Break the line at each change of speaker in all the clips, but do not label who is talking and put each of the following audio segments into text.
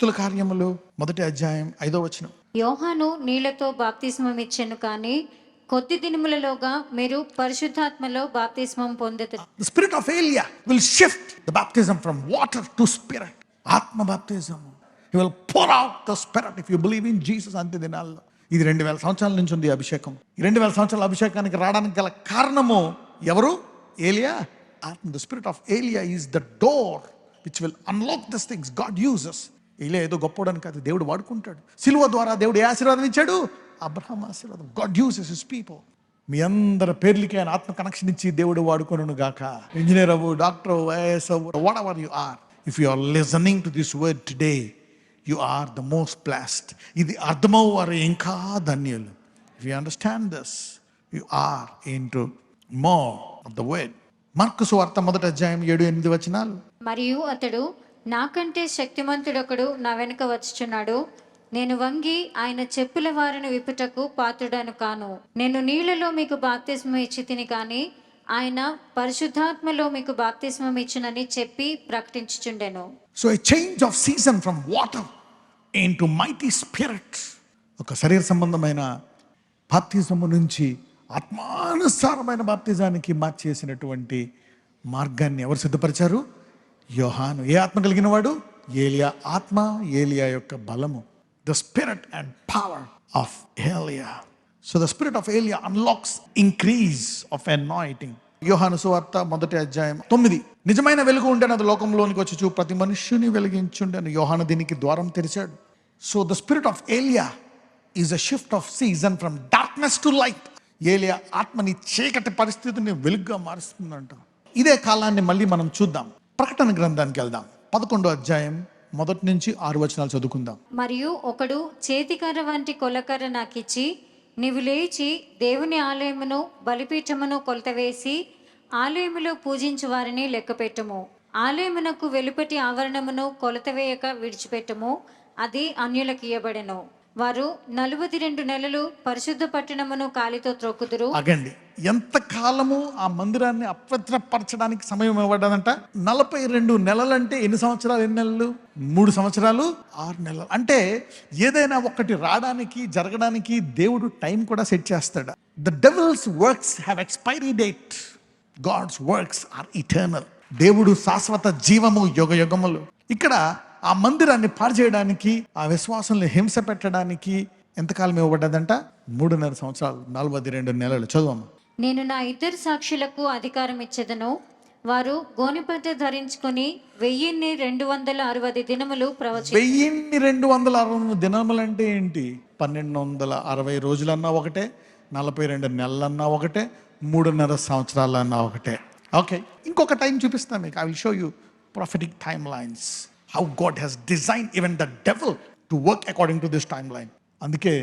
అపోస్తుల కార్యములు 1:5.
యోహాను నీళ్లతో బాప్తిస్మం ఇచ్చెను, కానీ కొద్ది దినములలోగా మీరు పరిశుద్ధాత్మలో బాప్తిస్మం పొందెదరు.
The spirit of Elia will shift the baptism from water to spirit. Atma baptism. He will pour out the spirit if you believe in Jesus. అంత్య దినాల్లో ఇది 2000 సంవత్సరాల నుంచి ఉంది అభిషేకం. ఈ 2000 సంవత్సరాల అభిషేకానికి రావడానికి గల కారణము ఎవరు? ఏలియా. The spirit of Elia is the door which will unlock these things God uses. ఏలియా ఏదో గొప్పవాడని కాదు, దేవుడు వాడుకుంటాడు. సిలువ ద్వారా దేవుడు ఏ ఆశీర్వాదం ఇచ్చాడు? అబ్రహాం ఆశీర్వాదం. God uses his people. మీ అందరి పేర్లకి ఆయన ఆత్మ కనెక్షన్ ఇచ్చి దేవుడు వాడుకొనును గాక. ఇంజనీర్ అవ్వు, డాక్టర్ అవ్వు, ఐఏఎస్ అవ్వు, whatever you are, if you are listening to this word today, you are the most blessed. ఇది అర్థమవ్వారు ఇంకా ధన్యులు. If you understand this, you are into more of the word. Mark సువార్త 1:7-8.
మరియు అతడు, నాకంటే శక్తిమంతుడొకడు నా వెనుక వచ్చుచున్నాడు, నేను వంగి ఆయన చెప్పుల వారిని విప్పుటకు పాత్రుడను కాను. నేను నీళ్లలో మీకు బాప్తిస్మం ఇచ్చి తిని, కానీ ఆయన పరిశుద్ధాత్మలో మీకు బాప్తిస్మం ఇచ్చునని చెప్పి ప్రకటించుచుండెను.
So a change of season from water into mighty spirit. ఒక శరీర సంబంధమైన బాప్తిజము నుంచి ఆత్మానుసారమైన బాప్తిజానికి మార్చేసినటువంటి మార్గాన్ని ఎవరు సిద్ధపరిచారు? యోహాను. ఏ ఆత్మ కలిగిన వాడు? ఏలియా ఆత్మ, ఏలియా యొక్క బలము. The spirit and power of Elia. So the spirit of Elia unlocks increase of anointing. యోహాను సువార్త 1:9. నిజమైన వెలుగు ఉండేను, అది లోకంలోనికి వచ్చి ప్రతి మనుష్యుని వెలిగించుండెను. యోహాను దీనికి ద్వారం తెరిచాడు. So the spirit of Elia is a shift of season from darkness to light. ఏలియా ఆత్మని చీకటి పరిస్థితిని వెలుగుగా మారుస్తుందంట. ఇదే కాలాన్ని మళ్ళీ మనం చూద్దాం. ప్రకటన గ్రంథానికి వెళ్దాం. 11:1-6 చదువుకుందాం.
మరియు ఒకడు చేతికర్ర వంటి కొలకర్ర నాకిచ్చి, నీవు లేచి దేవుని ఆలయమును బలిపీఠమును కొలతవేసి ఆలయములో పూజించు వారిని లెక్కపెట్టుము. ఆలయమునకు వెలుపటి ఆవరణమును కొలతవేయక విడిచిపెట్టుము, అది అన్యులకు ఇయ్యబడెను. వారు 42 నెలలు పరిశుద్ధ పట్టణమును కాలితో త్రొక్కుదురు.
అగండి, ఎంత కాలము ఆ మందిరాన్ని అపవిత్రపరచడానికి సమయం ఇవ్వబడ్డదంట? 42 నెలలంటే ఎన్ని సంవత్సరాలు? ఎన్ని నెలలు? 3 సంవత్సరాలు 6 నెలలు. అంటే ఏదైనా ఒకటి రావడానికి, జరగడానికి దేవుడు టైం కూడా సెట్ చేస్తాడు. The devil's works have expiry date, God's works are eternal. దేవుడు శాశ్వత జీవము, యుగ యుగములు. ఇక్కడ ఆ మందిరాన్ని పాడు చేయడానికి, ఆ విశ్వాసాలను హింస పెట్టడానికి ఎంతకాలం ఇవ్వబడ్డదంట? 3.5 సంవత్సరాలు, 42 నెలలు. చదువమ్మా.
నేను నా 2 సాక్షులకు అధికారం ఇచ్చేదను. వారు గోనెపట్ట ధరించుకొని 1260 దినములు ప్రవచించు.
1260 దినములు అంటే ఏంటి? 1260 రోజులన్నా ఒకటే, 42 నెలలన్నా ఒకటే, 3.5 సంవత్సరాలన్నా ఒకటే. ఓకే, ఇంకొక టైం చూపిస్తాను మీకు. I will show you prophetic timelines, how God has designed even the devil to work according to this timeline. అందుకే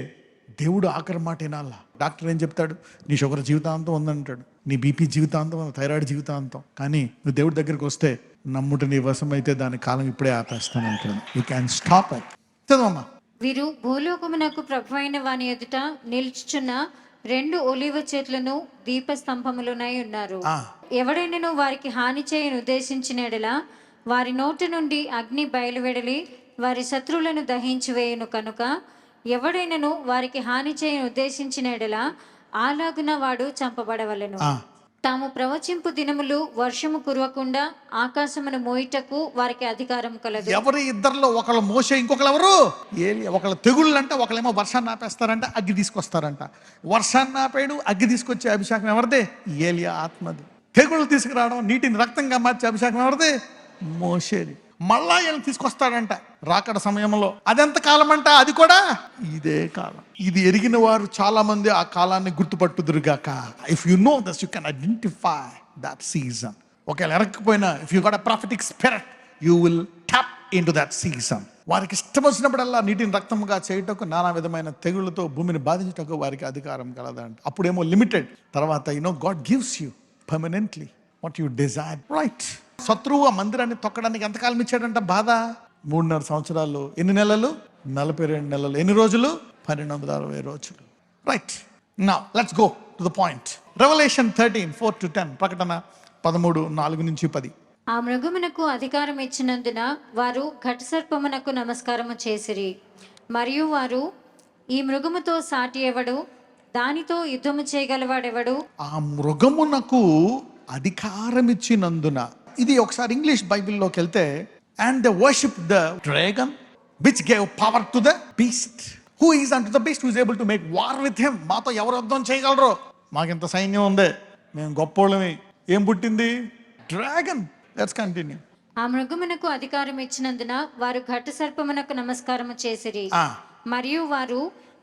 దేవుడు ఆఖరి మాట వినాల. డాక్టర్ ఏం చెప్తాడు? నీ షుగర్ జీవితాంతం ఉందంటాడు, నీ బీపీ జీవితాంతం, థైరాయిడ్ జీవితాంతం. కానీ నువ్వు దేవుడి దగ్గరికి వస్తే, నమ్ముట నీ వశం అయితే దాని కాలం ఇప్పుడే ఆపేస్తానంటాడు. You can stop it. చదవమ్మా.
వీరు భూలోకమునకు ప్రభువైన వాని ఎదుట నిలుచుచున్న 2 ఒలీవ చెట్లను దీపస్తంభములునై ఉన్నారు. ఎవడైనను వారికి హాని చేయని ఉద్దేశించిన ఎడల వారి నోటి నుండి అగ్ని బయలువెడలి వారి శత్రువులను దహించి వేయును. కనుక ఎవడైనను వారికి హాని చేయని ఉద్దేశించిన ఎడల అలాగున వాడు చంపబడవలెను. తాము ప్రవచింపు దినములు వర్షము కురవకుండా ఆకాశమును మోయిటకు వారికి అధికారం కలదు.
ఎవరి ఇద్దరిలో ఒకళ్ళు మోసే, ఇంకొకరు ఎవరు? ఏలియా. ఒకళ్ళు తెగుళ్ళు అంటే, ఒకళ్ళేమో వర్షాన్ని ఆపేస్తారంట, అగ్గి తీసుకొస్తారంట. వర్షాన్ని ఆపేడు, అగ్గి తీసుకొచ్చే అభిషేకం ఎవరిదే? ఏలియా ఆత్మది. తెగుళ్ళు తీసుకురావడం, నీటిని రక్తంగా మార్చే అభిషేకం ఎవరిదే? మోసేది. మళ్ళా ఈయన తీసుకొస్తాడంట రాకడ సమయంలో. అదెంత కాలం అంట? అది కూడా ఇదే కాలం. ఇది ఎరిగిన వారు చాలా మంది ఆ కాలాన్ని గుర్తుపట్టుదురుగాక. If you know this, you can identify that season. ఒకవేళ ఎరకపోయినా, if you got a prophetic spirit, you will tap into that season. వారికి ఇష్టం వచ్చినప్పుడల్లా నీటిని రక్తముగా చేయటకు, నానా విధమైన తెగుళ్లతో భూమిని బాధించటకు వారికి అధికారం కలదంట. అప్పుడేమో లిమిటెడ్, తర్వాత God gives you permanently what you Dzire. Right. శత్రువు ఆ మందిరాన్ని తొక్కడానికి ఎంతకాలం ఇచ్చాడంట? బాధ 3.5 సంవత్సరాలు. ఎన్ని నెలలు? 42 నెలలు. ఎన్ని రోజులు? 1260 రోజులు. Right. Now let's go to the point. Revolution 13:4-10. ప్రకటన 13:4-10.
ఆ మృగమునకు అధికారం ఇచ్చినందున వారు ఘటసర్పమునకు నమస్కారము చేసిరి. మరియు వారు, ఈ మృగముతో సాటి ఎవడు, దానితో యుద్ధము చేయగలవాడెవడు?
ఆ మృగమునకు అధికారం ఇచ్చినందున, ఇది ఒకసారి ఇంగ్లీష్ బైబిల్లోకి వెళ్తే, and the worship the dragon which gave power to the beast who is unto the beast who is able to make war with him. మాతో ఎవరు యుద్ధం చేయగలరు? మాకింత సైన్యం ఉంది, మేము గొప్పోళ్ళమి. ఏం పుట్టింది? డ్రాగన్. Let's continue.
ఆ మృగమునకు అధికారం ఇచ్చినందున వారు ఘటసర్పమునకు నమస్కారము చేసిరి. మరియు వారు,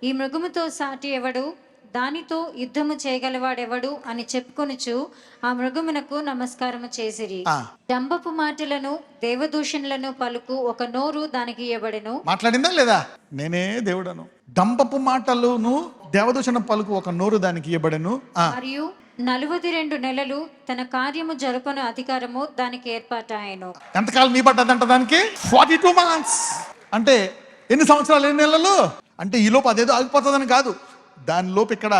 ఈ మృగముతో సాటి ఎవడు, దానితో యుద్ధము చేయగలవాడెవడు అని చెప్పుకొనుచు ఆ మృగమునకు నమస్కారము చేసిరి. డంబపు మాటలను దేవదూషణలను పలుకు ఒక నోరు దానికి ఇయ్యబడెను.
మాట్లాడిందా లేదా? నేనే దేవుడను. డంబపు మాటలును దేవదూషణ పలుకు ఒక నోరు దానికి ఇయ్యబడెను.
మరియు 42 నెలలు తన కార్యము జరుపను అధికారము దానికి ఏర్పాటాయను.
ఎంతకాలం నీ పడ్డదంట దానికి? 42 months. అంటే ఎన్ని సంవత్సరాలు, ఎన్ని నెలలు? అంటే ఈ లోపు అదేదో ఆగిపోతుందని కాదు, దాని లోపు ఇక్కడ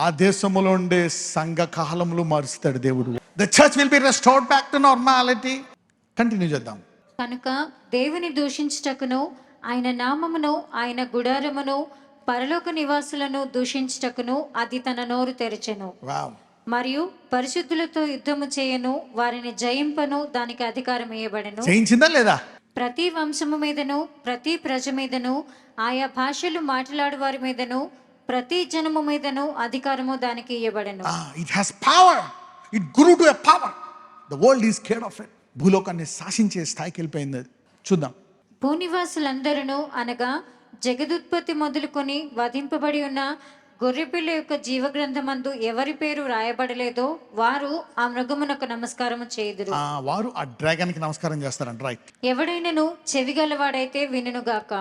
ఆ దేశములో ఉండే సంఘ కాలములు మారుస్తాడు దేవుడు. The church will be restored back to normality. Continue చేద్దాం.
కనుక దేవుని దూషించుటకును, ఆయన నామమును, ఆయన గుడారమును, పరలోక నివాసులను దూషించుటకును అది తన నోరు తెరచెను. మరియు పరిశుద్ధులతో యుద్ధము చేయను, వారిని జయింపను దానికి అధికారం ఇవ్వబడెను.
జయించిందా లేదా?
ప్రతి వంశము మీదను, ప్రతి ప్రజ మీదను, ఆయా భాషలు మాట్లాడు వారి మీదను, ప్రతి జనము మీదను అధికారము దానికి ఇవ్వబడెను.
It has power. It grew to a power. The world is scared of it. భూలోకాన్ని శాసించే స్థాయికి వెళ్ళిపోయింది అది. చూద్దాం.
భూనివాసులందరూ అనగా జగదుత్పత్తి మొదలుకొని వధింపబడి ఉన్న గొర్రెపిల్ల యొక్క జీవగ్రంథమందు ఎవరి పేరు రాయబడలేదో వారు ఆ మృగమునకు నమస్కారము చేయుదురు.
వారు ఆ డ్రాగన్ కి నమస్కారం చేస్తారంట. రైట్.
ఎవడైనను చెవిగలవాడైతే వినుగాక.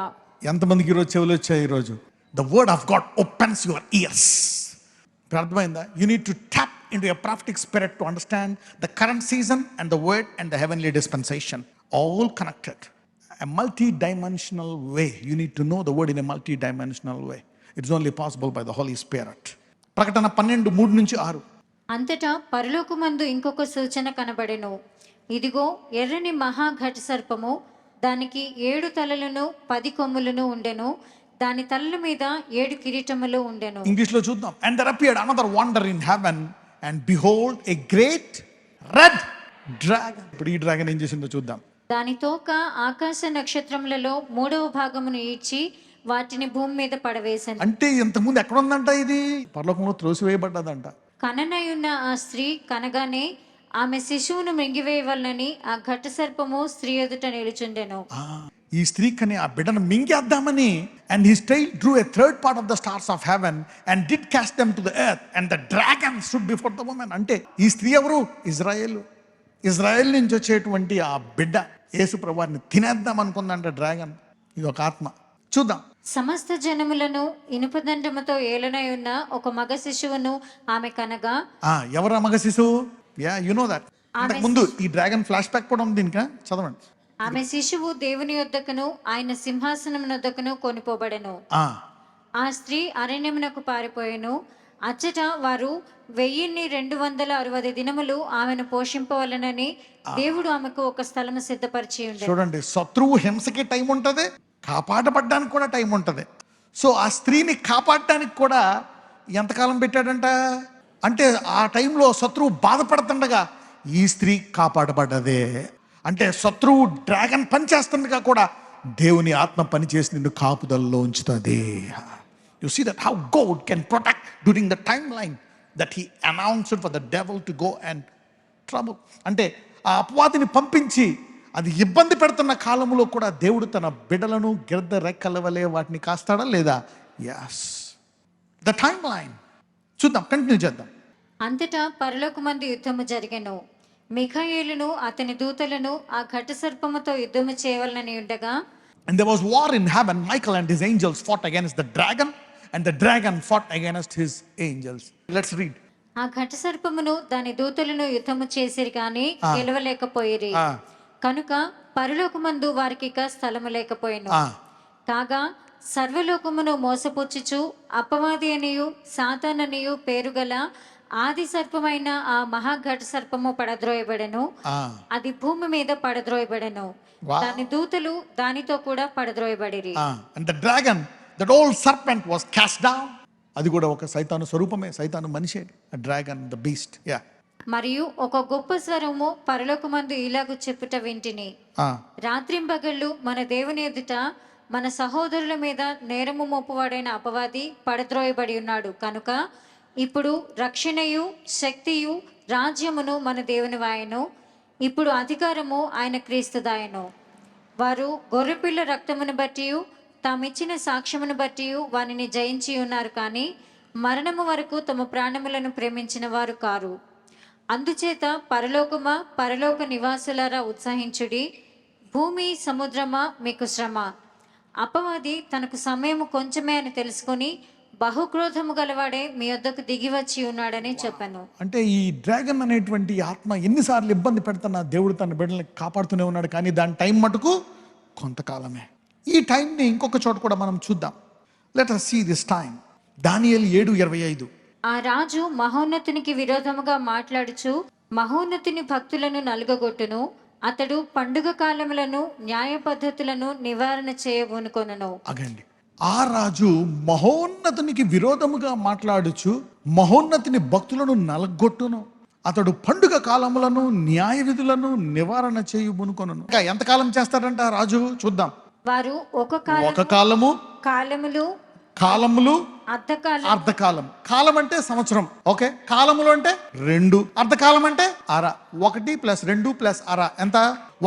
ఎంతమందికి ఈరోజు చెవులు వచ్చాయి? ఈరోజు the word of God opens your ears. అర్థమైందా? You need to tap into a prophetic spirit to understand the current season and the word and the heavenly dispensation, all connected. A multi-dimensional way. You need to know the word in a multi-dimensional way. It's only possible by the Holy Spirit. ప్రకటన 12:3-6.
అంతటా పరలోకమందు ఇంకొక సూచన కనబడెను. ఇదిగో ఎర్రని మహా ఘట సర్పము, దానికి 7 తలలను 10 కొమ్ములను ఉండెను, దాని తలల మీద 7 కిరీటములు ఉండెను.
ఇంగ్లీష్ లో చూద్దాం. And there appeared another wonder in heaven, and behold a great red dragon. ఇప్పుడు ఈ డ్రాగన్ ఏం చేసిందో చూద్దాం.
దాని తోక ఆకాశ నక్షత్రములలో 3వ భాగమును ఈడ్చి వాటిని భూమి మీద పడవేశాను.
అంటే ఇంతకుముందు ఎక్కడ ఉందంట? ఇది పరలోకంలో త్రోసివేయబడ్డదంట.
కననయున్న ఆ స్త్రీ కనగానే ఆమె శిశువును మింగివేయవలనని ఆ ఘట సర్పము స్త్రీ ఎదుట నిలుచుండెను.
ఈ స్త్రీ కని ఆ బిడ్డను మింగేద్దామని, and his tail drew a third part of the stars of heaven and did cast them to the earth, and the dragon stood before the woman. అంటే ఈ స్త్రీ ఎవరు? ఇజ్రాయెల్ నుంచి వచ్చేటువంటి ఆ బిడ్డ యేసు ప్రభువుని తినేద్దాం అనుకుందంట డ్రాగన్. ఇది ఒక ఆత్మ. చూద్దాం.
సమస్త జనములను ఇనుపదండముతో ఏలనై ఉన్న ఒక మగ శిశువును ఆమె కనగా.
ఎవరు మగ శిశువు? You know that. అంతకు ముందు ఈ డ్రాగన్ ఫ్లాష్ బ్యాక్ కూడా ఉంది దీనికి. చదవండి.
ఆమె శిశువు దేవుని యొద్దకును ఆయన సింహాసనం యొద్దకును కొనిపోబడెను. ఆ స్త్రీ అరణ్యమునకు పారిపోయెను. అచ్చట వారు 1260 దినములు ఆమెను పోషింపవలనని దేవుడు ఆమెకు ఒక స్థలము సిద్ధపరిచి ఉండెను.
చూడండి, శత్రువు హింసకి టైం ఉంటది, కాపాడబడ్డానికి కూడా టైం ఉంటది. సో ఆ స్త్రీని కాపాడడానికి కూడా ఎంతకాలం పెట్టాడంట? అంటే ఆ టైంలో శత్రువు బాధపడుతుండగా ఈ స్త్రీ కాపాడబడ్డదే. అంటే శత్రువు డ్రాగన్ పనిచేస్తుండగా కూడా దేవుని ఆత్మ పనిచేసి నిన్ను కాపుదలలో ఉంచుతుంది. You see that how God can protect during the timeline that he announced for the devil to go and trouble. అంటే ఆ అపవాదిని పంపించి అది ఇబ్బంది పెడుతున్న కాలంలో కూడా దేవుడు తన బిడ్డలను గిర్ద రెక్కల వలె వాటిని కాస్తాడా లేదా? yes, the timeline. చూద్దాం, కంటిన్యూ చేద్దాం.
అంతటా పరలోకమందు యుద్ధము జరిగెను. మిఖాయేలును అతని దూతలను ఆ ఘట సర్పముతో యుద్ధము చేయవలనని ఉండగా,
and there was war in heaven. Michael and his angels fought against the dragon, and the dragon fought against his angels. Let's read.
ఆ ఘట సర్పమును దాని దూతలను యుద్ధము చేసిరి కానీ గెలవలేకపోయిరి. కనుక పరలోకమందు వారికి ఇక స్థలము లేకపోయెను. కాగా సర్వలోకమును మోసపుచ్చుచు అపవాది అనియు సాతాననియు పేరుగల ఆది సర్పమైన ఆ మహాఘట సర్పము పడద్రోయబడెను, అది భూమి మీద పడద్రోయబడెను, దాని దూతలు దానితో కూడా పడద్రోయబడిరి.
And the dragon, that old serpent was cast down. అది కూడా ఒక సైతాను స్వరూపమే, సైతాను మనిషే, డ్రాగన్, ద బీస్ట్. యా.
మరియు ఒక గొప్ప స్వరము పరలోకమందు ఇలాగు చెప్పుట వింటిని, రాత్రింబగళ్ళు మన దేవుని ఎదుట మన సహోదరుల మీద నేరము మోపువాడైన అపవాది పడద్రోయబడి ఉన్నాడు కనుక ఇప్పుడు రక్షణయు శక్తియు రాజ్యమును మన దేవుని వాయను, ఇప్పుడు అధికారము ఆయన క్రీస్తుదాయను. వారు గొర్రెపిల్ల రక్తమును బట్టి తామిచ్చిన సాక్ష్యమును బట్టి వానిని జయించి ఉన్నారు, కానీ మరణము వరకు తమ ప్రాణములను ప్రేమించిన వారు కారు. అందుచేత పరలోకమా, పరలోక నివాసులారా ఉత్సహించుడి, భూమి సముద్రమా మీకు శ్రమ. అపవాది తనకు సమయము కొంచెమే అని తెలుసుకొని బహుక్రోధము గలవాడే మీ వద్దకు దిగి వచ్చి ఉన్నాడని చెప్పాను.
అంటే ఈ డ్రాగన్ అనేటువంటి ఆత్మ ఎన్నిసార్లు ఇబ్బంది పెడుతున్నా దేవుడు తన బిడ్డల్ని కాపాడుతూనే ఉన్నాడు, కానీ దాని టైం మటుకు కొంతకాలమే. ఈ టైంని ఇంకొక చోట కూడా మనం చూద్దాం. Let us see this time. దానియేలు 7:25.
ఆ రాజు మహోన్నతునికి విరోధముగా మాట్లాడుచు మహోన్నతుని భక్తులను నలుగగొట్టును, అతడు పండుగ కాలములను న్యాయ పద్ధతులను నివారణ చేయబోనుకొనును.
అగండి, ఆ రాజు మహోన్నతునికి విరోధముగా మాట్లాడుచు మహోన్నతుని భక్తులను నలగొట్టును, అతడు పండుగ కాలములను న్యాయ విధులను నివారణ చేయబోనుకొనును. ఇంకా ఎంతకాలం చేస్తాడంట రాజు? చూద్దాం.
వారు ఒక
కాలము, కాలములు, అర్ధకాలం. కాలం అంటే సంవత్సరం, ఓకే. కాలములు అంటే 2, అర్ధకాలం అంటే అర. 1 + 2 + అర ఎంత?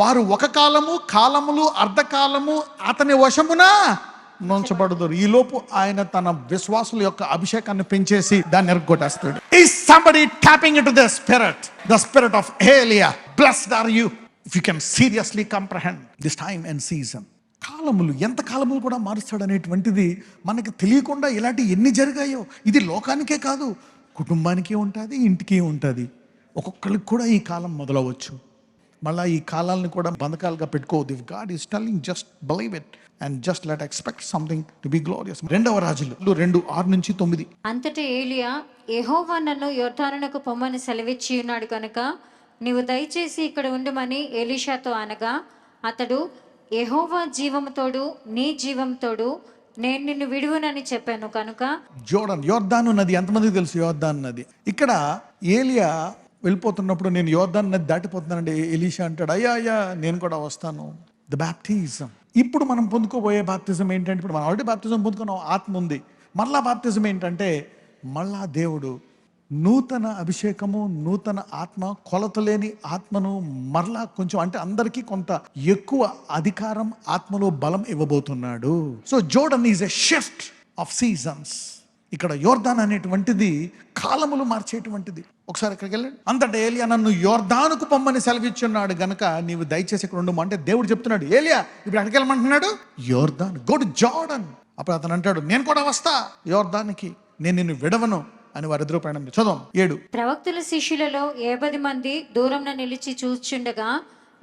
వారు ఒక కాలము, కాలములు, అర్ధకాలము అతని వశమున నుంచబడుదురు. ఈ లోపు ఆయన తన విశ్వాసుల యొక్క అభిషేకాన్ని పెంచేసి దాన్ని ఎరగొట్టేస్తాడు. Is somebody tapping into the spirit of Elia? Blessed are you if you can seriously comprehend this time and season. కాలములు, ఎంత కాలములు కూడా మారుస్తాడు అనేటువంటిది మనకి తెలియకుండా ఇలాంటి ఎన్ని జరిగాయో. ఇది లోకానికే కాదు, కుటుంబానికి ఉంటుంది, ఇంటికి ఉంటుంది. ఒక్కొక్కరికి కూడా ఈ కాలం మొదలవచ్చు. మళ్ళీ ఈ కాలాలను కూడా బంధకాలుగా పెట్టుకోవద్దు. If God is telling, just believe it and just let expect something to be glorious. 2వ రాజులు 2:6-9.
అంతటా ఏలియా, యెహోవా నన్ను యొర్దానునకు పొమ్మని సెలవిచ్చి ఉన్నాడు కనుక నీవు దయచేసి ఇక్కడ ఉండుమని ఎలీషాతో అనగా, అతడు, యెహోవా జీవముతోడు నీ జీవంతోడు నేను నిన్ను విడువనని చెప్పాను కనుక. యోర్దాను నది ఎంతమందికి తెలుసు? యోర్దాను నది. ఇక్కడ ఏలియా వెళ్ళిపోతున్నప్పుడు నేను యోర్దాను నది దాటిపోతున్నానండి. ఎలీషా అంటాడు, అయ్యా నేను కూడా వస్తాను. The baptism. ఇప్పుడు మనం పొందుకోబోయే బాప్తిజం ఏంటంటే, ఇప్పుడు మనం ఆల్రెడీ బాప్తిజం పొందుకున్నాం, ఆత్మ ఉంది. మళ్ళా బాప్తిజం ఏంటంటే, మళ్ళా దేవుడు నూతన అభిషేకము, నూతన ఆత్మ, కొలతలేని ఆత్మను మరలా కొంచెం, అంటే అందరికీ కొంత ఎక్కువ అధికారం, ఆత్మలో బలం ఇవ్వబోతున్నాడు. So Jordan is a shift of seasons. ఇక్కడ యోర్దాన్ అనేటువంటిది కాలములు మార్చేటువంటిది. ఒకసారి ఇక్కడికి వెళ్ళండి. అంతటా ఏలియా, నన్ను యోర్దానుకు పొమ్మని సెలవిచ్చున్నాడు గనక నీవు దయచేసి ఇక్కడ ఉండు. అంటే దేవుడు చెప్తున్నాడు, ఏలియా ఇప్పుడు ఎక్కడికి వెళ్ళమంటున్నాడు? యోర్దాన్, గో టు జోర్డన్. అప్పుడు అతను అంటాడు, నేను కూడా వస్తా యోర్దానికి, నేను నిన్ను విడవను అని వారిద్దరూ ప్రయాణం. చదువు 7. ప్రవక్తల శిష్యులలో 70 మంది దూరంన నిలిచి చూచుండగా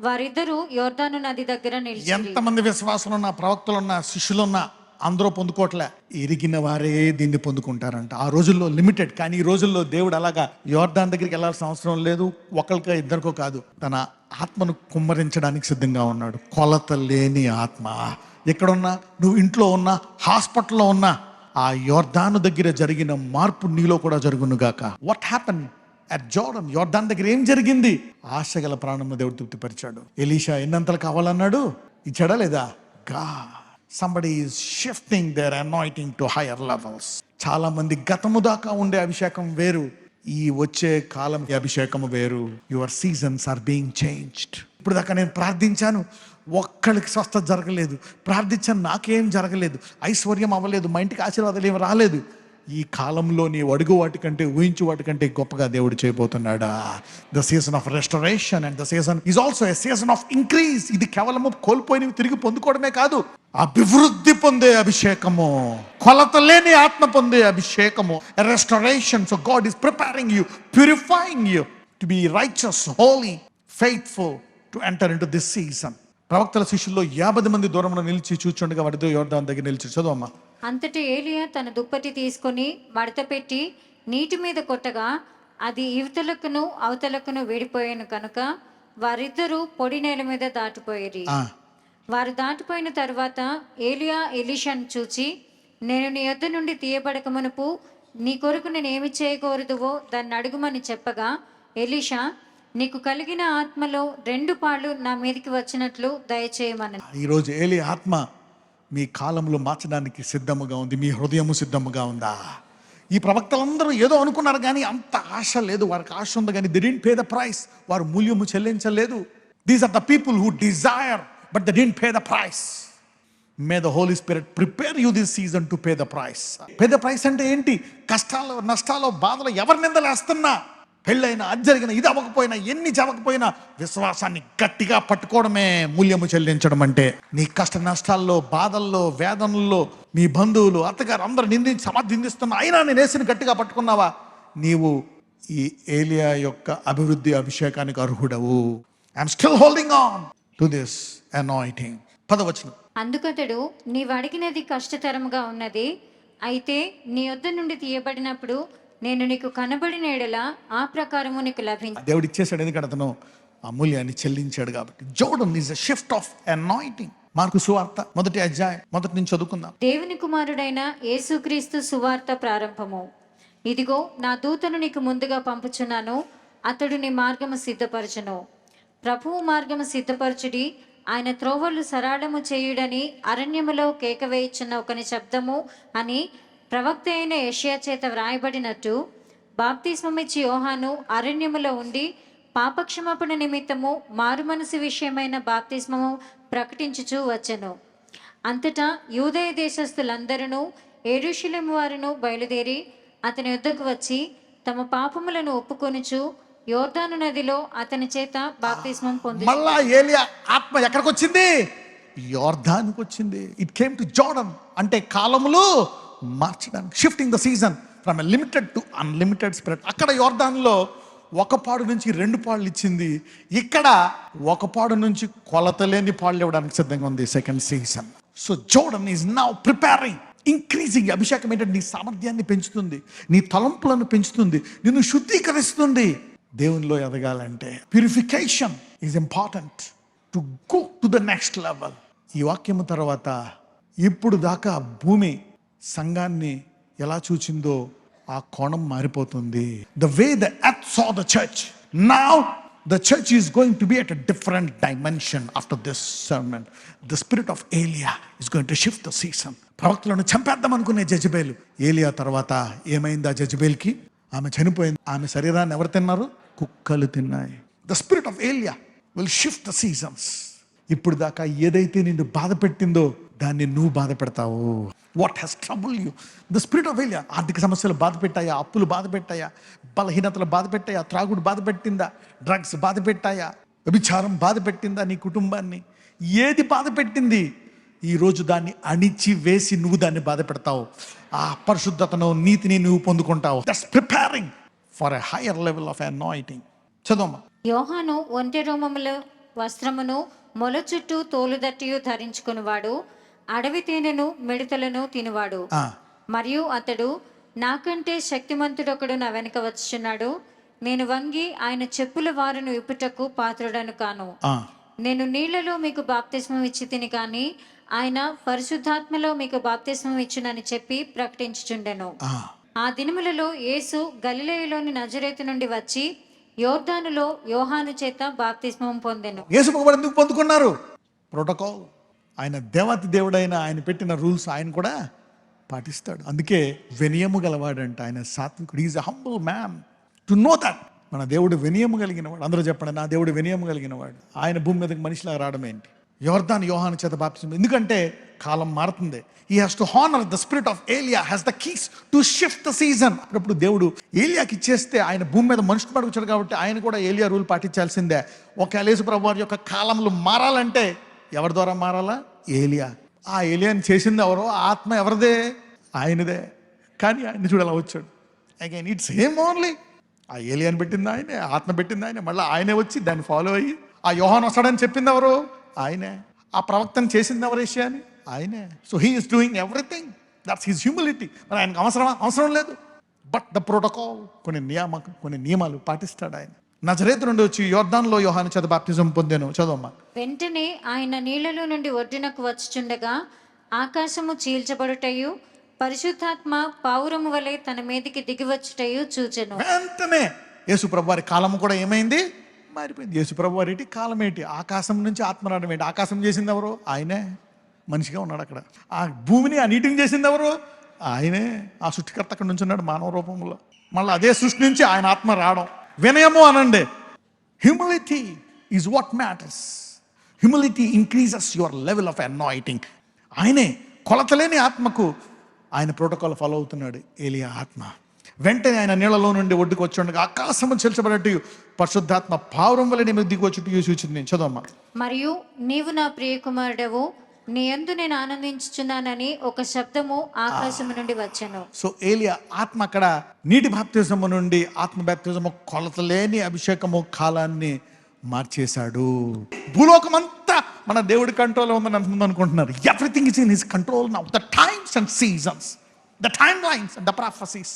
వారిద్దరూ యోర్దాను నది దగ్గర నిలిచి.
ఎంతమంది విశ్వాసులున్నా, ప్రవక్తలున్నా, శిష్యులున్నా అందరూ పొందుకోవట్లే, ఎరిగిన వారే దీన్ని పొందుకుంటారంట. ఆ రోజుల్లో లిమిటెడ్, కానీ ఈ రోజుల్లో దేవుడు అలాగా యోర్దాన్ దగ్గరికి వెళ్ళాల్సిన అవసరం లేదు. ఒకరికో ఇద్దరికో కాదు, తన ఆత్మను కుమ్మరించడానికి సిద్ధంగా ఉన్నాడు. కొలత లేని ఆత్మ. ఎక్కడున్నా, నువ్వు ఇంట్లో ఉన్నా, హాస్పిటల్లో ఉన్నా, ఆ యోర్దాను దగ్గర జరిగిన మార్పు నీలో కూడా జరుగునుగాక. What happen at Jordan? యోర్దాన్ దగ్గర ఏం జరిగింది? ఆశగల ప్రాణంలో దేవుడు తృప్తిపరిచాడు. ఎలీషా ఎన్నంతలు కావాలన్నాడు, ఇచ్చాడా లేదా? Somebody is shifting their anointing to higher levels. చాలా మంది గతము దాకా ఉండే అభిషేకం వేరు, ఈ వచ్చే కాలం అభిషేకము వేరు. Your seasons are being changed. ఇప్పుడు దాకా నేను ప్రార్థించాను, ఒక్కడికి స్వస్థత జరగలేదు. ప్రార్థించాను, నాకేం జరగలేదు. ఐశ్వర్యం అవ్వలేదు, మా ఇంటికి ఆశీర్వాదాలు ఏమి రాలేదు. ఈ కాలంలో నీ అడుగు వాటికంటే, ఊహించు వాటికంటే గొప్పగా దేవుడు చేయబోతున్నాడా. The season of restoration and the season is also a season of increase. ఇది కేవలము కోల్పోయినవి తిరిగి పొందుకోవడమే కాదు, అభివృద్ధి పొందే అభిషేకము, కొలత లేని ఆత్మ పొందే అభిషేకము, restoration. So God is preparing you, purifying you to be righteous, holy, faithful to enter into this season. ప్రవక్తల శిష్యుల్లో 50 మంది దూరంలో నిలిచి చూచుండగా వారితో యోర్దాను దగ్గర నిలిచి. చదువమ్మా.
అంతటి ఏలియా తన దుప్పటి తీసుకొని మడత పెట్టి నీటి మీద కొట్టగా అది ఇవతలకును అవతలకును విడిపోయాను కనుక వారిద్దరూ పొడి నేల మీద దాటిపోయిరి. వారు దాటిపోయిన తర్వాత ఏలియా ఎలీషాను చూచి, నేను నీ యొద్ద నుండి తీయబడక మునుపు నీ కొరకు నేను ఏమి చేయకూడదువో దాన్ని అడుగుమని చెప్పగా, ఎలీషా, నీకు కలిగిన ఆత్మలో 2 పాళ్ళు నా మీదకి వచ్చినట్లు దయచేయమని.
ఈరోజు ఏలి ఆత్మ మీ కాలంలో మార్చడానికి సిద్ధముగా ఉంది. మీ హృదయము సిద్ధముగా ఉందా? ఈ ప్రవక్తలందరూ ఏదో అనుకున్నారు కానీ అంత ఆశ లేదు. వారికి ఆశ ఉంది కానీ they didn't pay the price. వారు మూల్యము చెల్లించలేదు. These are the people who desire but they didn't pay the price. May the holy spirit prepare you this season to pay the price. Pay the price అంటే ఏంటి? కష్టాలు, నష్టాలు, బాధలు ఎవరి నిందలేస్తున్నా, పెళ్ళైనా, అది జరిగిన, ఇది అవ్వకపోయినా, ఎన్ని జరగకపోయినా విశ్వాసాన్ని గట్టిగా పట్టుకోవడమే మూల్యము చెల్లించడం అంటే. నీ కష్ట నష్టాల్లో, బాధల్లో, వేదనల్లో నీ బంధువులు, అత్తగారు అందరూ సమర్థిస్తున్నా అయినా నేను యేసుని గట్టిగా పట్టుకున్నావా, నీవు ఈ ఏలియా యొక్క అభివృద్ధి అభిషేకానికి అర్హుడవు. I'm still holding on to this anointing. 10వ వచనం.
అందుకతడు, నీవు అడిగినది కష్టతరముగా ఉన్నది, అయితే నీ యొద్ద నుండి తీయబడినప్పుడు నేను నీకు కనబడిన ఎడల ఆ ప్రకారము నీకు లభించు.
దేవుడు ఇచ్చేసాడు, ఎందుకంటే అతను అమూల్యాన్ని చెల్లించాడు కాబట్టి. Jordan is a shift of anointing. Mark సువార్త 1వ అధ్యాయం 1 నుంచి చదువుకుందాం.
దేవుని కుమారుడైన యేసుక్రీస్తు సువార్త ప్రారంభము. ఇదిగో నా దూతను నీకు ముందుగా పంపుచున్నాను, అతడు నీ మార్గము సిద్ధపరచును. ప్రభువు మార్గము సిద్ధపరచుడి, ఆయన త్రోవలు సరళము చేయుడని అరణ్యములో కేక వేయుచున్న ఒకని శబ్దము అని ప్రవక్త అయిన యెషయా చేత వ్రాయబడినట్టు బాప్తిస్మమిచ్చి యోహాను అరణ్యములో ఉండి పాపక్షమాపణ నిమిత్తము మారుమనసు విషయమైన బాప్తిస్మము ప్రకటించుచూ వచ్చెను. అంతటా యూదయ దేశస్థులందరూ యెరూషలేము వారును బయలుదేరి అతని యొద్దకు వచ్చి తమ పాపములను ఒప్పుకొనుచు యోర్దాను నదిలో అతని చేత బాప్తిస్మం పొంది.
మళ్ళా ఏలియా ఆత్మ ఎక్కడికి వచ్చింది? యోర్దానుకు వచ్చింది. It came to Jordan. అంటే కాలములు మార్చడానికి, shifting the season from a limited to unlimited spirit. అక్కడ యోర్దాన్లో 1 పాడు నుంచి 2 పాళ్ళు ఇచ్చింది. ఇక్కడ 1 పాడు నుంచి కొలతలేని పాళ్ళు ఇవ్వడానికి సిద్ధంగా ఉంది second season. So Jordan is now preparing, increasing. అభిషేకం ఏంటంటే నీ సామర్థ్యాన్ని పెంచుతుంది, నీ తలంపులను పెంచుతుంది, నిన్ను శుద్ధీకరిస్తుంది. దేవునిలో ఎదగాలంటే purification is important to go to the next level. ఈ వాక్యము తర్వాత ఇప్పుడు దాకా భూమి సంఘాన్ని ఎలా చూచిందో ఆ కోణం మారిపోతుంది. The way the earth saw the church, now the church is going to be at a different dimension after this sermon. The spirit of Elijah is going to shift the season. ప్రవక్తలను చంపేద్దాం అనుకునే జెజబేలు, ఏలియా తర్వాత ఏమైంది? ఆ జెజబేల్కి ఆమె చనిపోయింది. ఆమె శరీరాన్ని ఎవరు తిన్నారు? కుక్కలు తిన్నాయి. ద స్పిరిట్ ఆఫ్ ఏలియా విల్ షిఫ్ట్ ద సీజన్స్. ఇప్పుడు దాకా ఏదైతే నిన్ను బాధ పెట్టిందో దాన్ని నువ్వు బాధ పెడతావు. What has trouble you? The spirit of ఏలియా. ఆర్థిక సమస్యలు బాధ పెట్టాయా? అప్పులు బాధ పెట్టాయా? బలహీనతలు బాధ పెట్టాయా? త్రాగుడు బాధ పెట్టిందా? డ్రగ్స్ బాధ పెట్టాయా? వ్యభిచారం బాధ పెట్టిందా నీ కుటుంబాన్ని? ఏది బాధ పెట్టింది? ఈరోజు దాన్ని అణిచి వేసి నువ్వు దాన్ని బాధ పెడతావు. ఆ పరిశుద్ధతను, నీతిని నువ్వు పొందుకుంటావు. That's preparing for a higher level of anointing. చదవమ్మా.
యోహాను ఒంటె రోమముల వస్త్రమును మొల చుట్టూ తోలుదట్టియు ధరించుకునివాడు, అడవి తేనెను మిడతలను తినువాడు. మరియు అతడు, నాకంటే శక్తిమంతుడొకడు నా వెనుక వచ్చుచున్నాడు, నేను వంగి ఆయన చెప్పుల వారును విప్పుటకు పాత్రుడను కాను. నేను నీళ్లలో మీకు బాప్తిస్మం ఇచ్చి తిని కానీ ఆయన పరిశుద్ధాత్మలో మీకు బాప్తిస్మం ఇచ్చునని చెప్పి ప్రకటించుచుండెను. ఆ దినములలో యేసు గలిలయలోని నజరేతు నుండి వచ్చి యోర్దానులో యోహాను చేత బాప్తిస్మం పొందెను.
యేసు ప్రభువు ఎందుకు పొందుకున్నారు? ప్రోటోకాల్. ఆయన దేవాతి దేవుడైన ఆయన పెట్టిన రూల్స్ ఆయన కూడా పాటిస్తాడు. అందుకే వినయము గలవాడంట. ఆయన సాత్వికుడు. Is a humble man. To know that మన దేవుడు వినయము కలిగిన వాడు. అందరూ చెప్పండి, నా దేవుడు వినయము కలిగిన వాడు. ఆయన భూమి మీదకి మనిషిలా రావడం ఏంటి? యోర్దాను యోహాను చేత బాప్తిస్మం. ఎందుకంటే కాలం మారుతుంది. He has to honor the spirit of Elia, has the keys to shift the season. అప్పుడు దేవుడు ఏలియాకి ఇచ్చేస్తే ఆయన భూమి మీద మనుషులు పడుకొచ్చాడు కాబట్టి ఆయన కూడా ఏలియా రూల్ పాటించాల్సిందే. ఒకవేళ యేసు ప్రభువు వారి యొక్క కాలంలో మారాలంటే ఎవరి ద్వారా మారాలా? ఏలియా. ఆ ఏలియాని చేసింది ఎవరో? ఆత్మ ఎవరిదే? ఆయనదే. కానీ ఆయన చూడాలా వచ్చాడు. Again it's him only. ఆ ఏలియాని పెట్టింది ఆయనే, ఆత్మ పెట్టింది ఆయనే. మళ్ళీ ఆయనే వచ్చి దాన్ని ఫాలో అయ్యి ఆ యోహాను వస్తాడని చెప్పింది ఎవరు? ఆయనే. ఆ ప్రవక్తను చేసింది ఎవరు? యెషయాని ఆయనే. So he is doing everything. That's his humility. మరి ఆయనకు అవసరం లేదు. బట్ ద ప్రోటోకాల్, కొన్ని నియమాలు పాటిస్తాడు ఆయన. నజరేతు నుండి వచ్చి యోర్దానులో యోహాను చేత బాప్తిజం పొందెను. చదవమ్మా.
వెంటనే ఆయన నీళ్లలో నుండి ఒడ్డునకు వచ్చుచుండగా ఆకాశము చీల్చబడుటయు పరిశుద్ధాత్మ పావురము వలె తన మీదికి దిగివచ్చుటయు చూచెను.
వెంటనే యేసుప్రభు వారి కాలం కూడా ఏమైంది? మారిపోయింది. యేసుప్రభు వారి కాలం ఏంటి? ఆకాశం నుంచి ఆత్మ రావడం ఏంటి? ఆకాశం చేసింది ఎవరు? ఆయనే. మనిషిగా ఉన్నాడు అక్కడ. ఆ భూమిని, ఆ నీటిని చేసింది ఎవరు? ఆయనే. ఆ సృష్టికర్త అక్కడ నుంచి ఉన్నాడు మానవ రూపంలో. మళ్ళీ అదే సృష్టి నుంచి ఆయన ఆత్మ రావడం. వినయము అనండి. Humility is what matters. Humility increases your level of anointing. ఆయనే కొలతలేని ఆత్మకు ఆయన ప్రోటోకాల్ ఫాలో అవుతున్నాడు ఏలియా ఆత్మ. వెంటనే ఆయన నీళ్ళలో నుండి ఒడ్డుకు వచ్చి ఆకాశము చెల్చబడట్టు పరిశుద్ధాత్మ పావురం వల్ల నేను దిగి వచ్చి సూచింది. చదవమ్మా.
మరియు నీవు నా ప్రియకుమారుడవు, నీ యందు నేను ఆనందించుచున్నానని ఒక శబ్దము ఆకాశము నుండి వచ్చెను.
సో ఏలియా ఆత్మ అక్కడ నీటి బాప్తిజము నుండి ఆత్మ బాప్తిజము కొలతలేని అభిషేకము కాలాన్ని మార్చేశాడు. భూలోకం అంతా మన దేవుడి కంట్రోల్ ఉందని అనుకుంటున్నారు. Everything is in his control now. The times and seasons, the time lines and the prophecies.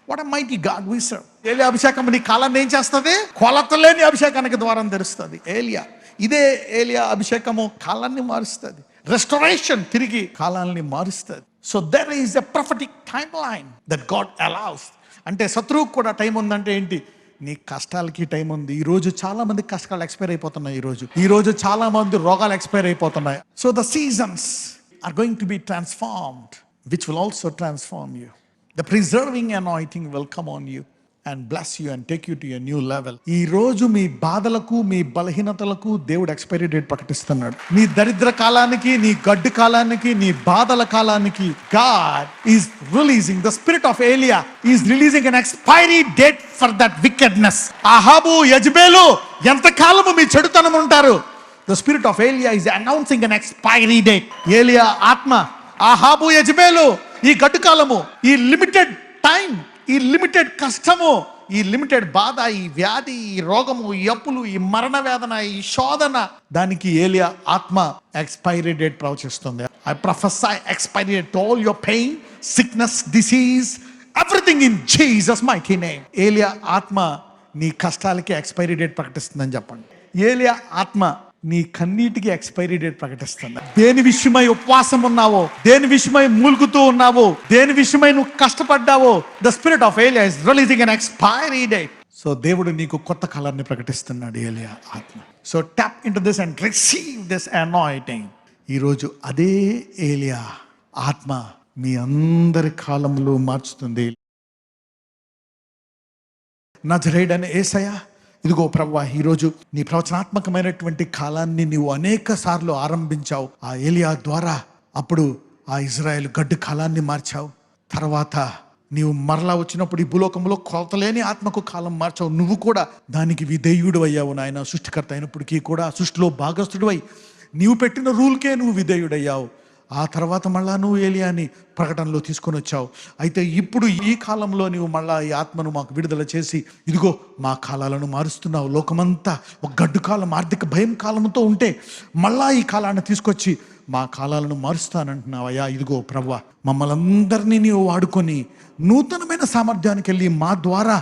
What a mighty God we serve. ఏలియా అభిషేకం నీ కాలాన్ని ఏం చేస్తుంది? కొలతలేని అభిషేకానికి ద్వారం తెరుస్తుంది ఏలియా. ఇదే ఏలియా అభిషేకము కాలాన్ని మారుస్తుంది. రెస్టోరేషన్, తిరిగి కాలాన్ని మారుస్తుంది. So there is a prophetic time line that God allows. అంటే శత్రువుకు కూడా టైం ఉందంటే ఏంటి? నీ కష్టాలకి టైం ఉంది. ఈ రోజు చాలా మంది కష్టాలు ఎక్స్పైర్ అయిపోతున్నాయి. ఈ రోజు చాలా మంది రోగాలు ఎక్స్పైర్ అయిపోతున్నాయి. So the seasons are going to be transformed, which will also transform you. The preserving anointing will come on you and bless you and take you to a new level. ఈ రోజు మీ బాధలకు, మీ బలహీనతలకు దేవుడు expiry date ప్రకటిస్తున్నాడు. నీ దరిద్ర కాలానికి, నీ గడ్డు కాలానికి, నీ బాధల కాలానికి God is releasing, the spirit of Elia is releasing an expiry date for that wickedness. అహాబు, యెజబెలు ఎంత కాలము మీ చెడుతనం ఉంటారు? The spirit of Elia is announcing an expiry date. ఏలియా ఆత్మ, అహాబు, యెజబెలు ఈ గడ్డు కాలము, ఈ లిమిటెడ్ టైం, ఈ లిమిటెడ్ కష్టము, ఈ లిమిటెడ్ బాధ, ఈ వ్యాధి, ఈ రోగము, ఈ అప్పులు, ఈ మరణ వేదన, ఈ శోధన, దానికి ఏలియా ఆత్మ ఎక్స్పైరీ డేట్ ప్రవచిస్తుంది. I prophesy expiry date all your pain, sickness, disease, everything in Jesus mighty name. ఏలియా ఆత్మ నీ కష్టాలకి ఎక్స్పైరీ డేట్ ప్రకటిస్తుందని చెప్పండి. ఏలియా ఆత్మ నీ కన్నీటికి ఎక్స్పైరీ డేట్ ప్రకటిస్తుంది. దేని విషయమై ఉపవాసం ఉన్నావో, దేని విషయమై మూలుగుతూ ఉన్నావో, దేని విషయమై నువ్వు కష్టపడ్డావో, ద స్పిరిట్ ఆఫ్ ఏలియా is releasing an expiry date. So దేవుడు నీకు కొత్త కాలాన్ని ప్రకటిస్తున్నాడు ఏలియా ఆత్మ. So tap into this and receive this anointing. ఈరోజు అదే ఏలియా ఆత్మ మీ అందరి కాలంలో మార్చుతుంది. నజరేయుడైన యేసయ్య, ఇదిగో ప్రభువా, ఈరోజు నీ ప్రవచనాత్మకమైనటువంటి కాలాన్ని నీవు అనేక సార్లు ఆరంభించావు ఆ ఏలియా ద్వారా. అప్పుడు ఆ ఇజ్రాయెల్ గడ్డు కాలాన్ని మార్చావు. తర్వాత నీవు మరలా వచ్చినప్పుడు ఈ భూలోకంలో కొలతలేని ఆత్మకు కాలం మార్చావు. నువ్వు కూడా దానికి విధేయుడు అయ్యావు నాయన. సృష్టికర్త అయినప్పటికీ కూడా సృష్టిలో భాగస్థుడు అయి నీవు పెట్టిన రూల్కే నువ్వు విధేయుడయ్యావు. ఆ తర్వాత మళ్ళా నువ్వు ఏలియాని ప్రకటనలో తీసుకొని వచ్చావు. అయితే ఇప్పుడు ఈ కాలంలో నీవు మళ్ళా ఈ ఆత్మను మాకు విడుదల చేసి ఇదిగో మా కాలాలను మారుస్తున్నావు. లోకమంతా ఒక గడ్డు కాలం, ఆర్థిక భయం కాలంతో ఉంటే మళ్ళా ఈ కాలాన్ని తీసుకొచ్చి మా కాలాలను మారుస్తానంటున్నావు. అయ్యా, ఇదిగో ప్రభువా, మమ్మల్ని అందరినీ నీవు వాడుకొని నూతనమైన సామర్థ్యానికి వెళ్ళి మా ద్వారా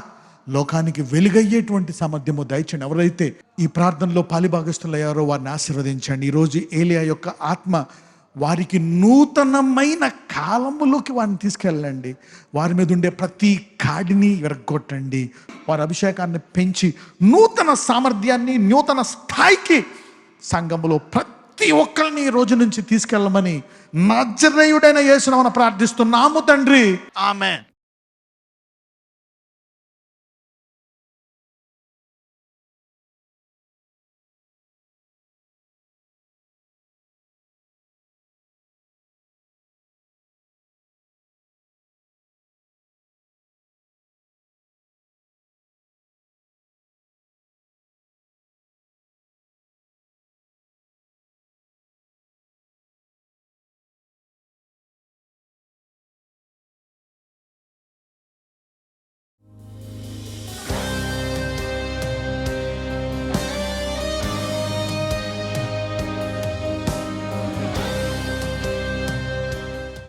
లోకానికి వెలుగయ్యేటువంటి సామర్థ్యము దయచండి. ఎవరైతే ఈ ప్రార్థనలో పాలిభాగస్తులయ్యారో వారిని ఆశీర్వదించండి. ఈరోజు ఏలియా యొక్క ఆత్మ వారికి నూతనమైన కాలములోకి వారిని తీసుకెళ్ళండి. వారి మీద ఉండే ప్రతి కాడిని విరగొట్టండి. వారి అభిషేకాన్ని పెంచి నూతన సామర్థ్యాన్ని, నూతన స్థాయికి సంఘములో ప్రతి ఒక్కరిని ఈ రోజు నుంచి తీసుకెళ్ళమని నజరేయుడైన యేసునామమున ప్రార్థిస్తున్నాము తండ్రి. ఆమేన్.